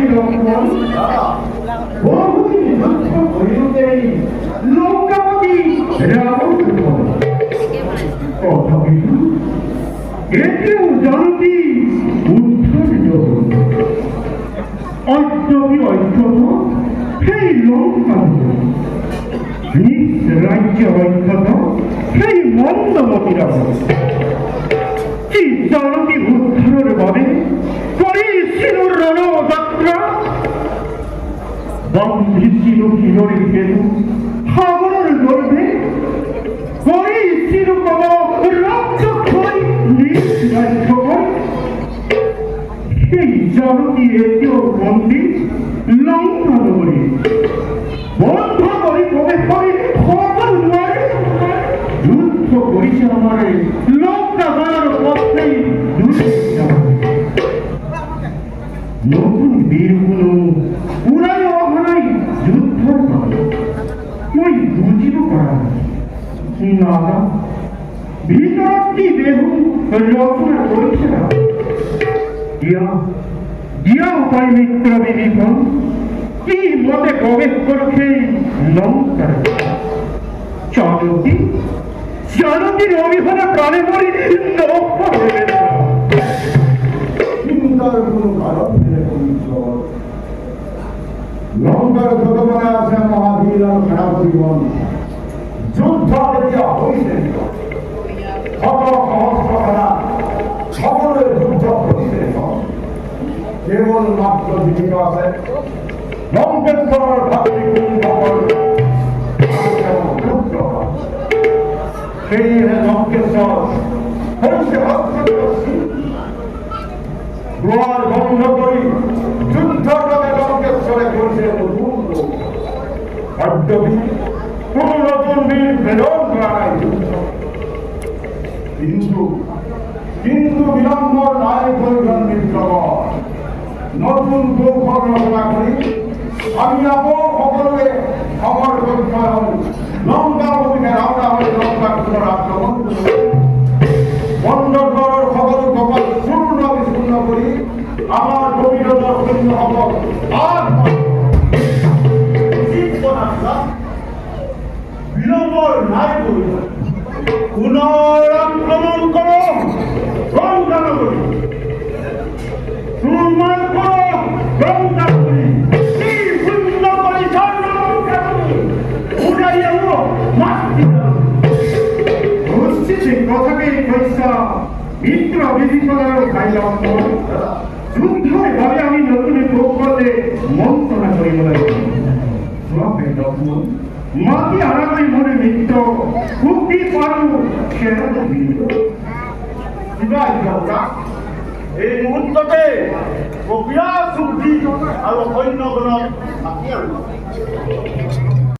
কি লক্ষণ বহুদিন যুদ্ধ করিতেই লঙ্কাপতি রাবণ কথা কিন্তু এতেও জানতি উদ্ধরিত অদ্যপি ঐক্যত সেই লঙ্কা নিজ রাজ্য ঐক্যত সেই মন্দমতি রাবণ কি জানতি উদ্ধারের ভাবে করিছিল রণযাত্রা বন্ধিছিল কিরণের কেতু সাগরের গর্ভে করিছিল কোন রক্তক্ষয় নিজ রাজ্যময় সেই জানতি এতেও বন্দী লঙ্কা নগরী বন্ধ করে প্রবেশ করে সকল দুয়ারে যুদ্ধ করিছে আমার লঙ্কা বানার পথেই নতুন বীরগুলো উড়াই অঘনাই যুদ্ধ মই বুঝিব পারা না ভিতরটি দেহ রচনা করেছে না দিয়া উপায় মিত্র বিভীষণ কি মতে প্রবেশ করছে লঙ্কার চানকির অভিভাবে প্রাণে মরি চিন্তার কোন কারণ লঙ্কার যত মনে আছে মহাবীর আর সেনাপতিগণ যুদ্ধ দেখিয়া হইছে শত সহস্র সেনা সকলের যুদ্ধ হইছে কেবল মাত্র জীবিত আছে লঙ্কেশ্বর সেই লঙ্কেশ্বর হইছে দুয়ার বন্ধ করি যুদ্ধ করে লঙ্কেশ্বরে করছে অদ্যপি কোন নতুন বীর প্রেরণ করা নাই কিন্তু বিলম্বর নাই প্রয়োজন মিত্রগণ নতুন কৌশল রচনা করি আমি আপন সকলকে খবর করতে লঙ্কাপতিকে রওনা হয়ে লঙ্কা আক্রমণ বন্ধ করার সকল কপাল শূন্য বিশূন্য করি আমার গভীরতা শূন্য হব আর বিলম্বর নাই প্রয়োজন পুনরাক্রমণ করো লঙ্কা নগরী সুরমার করো লঙ্কা নগরী কি সুন্দর করে লঙ্কা নগরী উড়াইয়া বুঝছি কথাকে পয়সা মিত্র বিভীষণের খাইলাম যুদ্ধের ভাবে আমি নতুন কৌশলে মন্ত্রণা করি বলে মাটি আরামাই মনে মিত্র মুক্তি পারু সেটা এই মুহূর্ততে বিরাট শক্তি আৰু সৈন্যগণক মাতি আনিব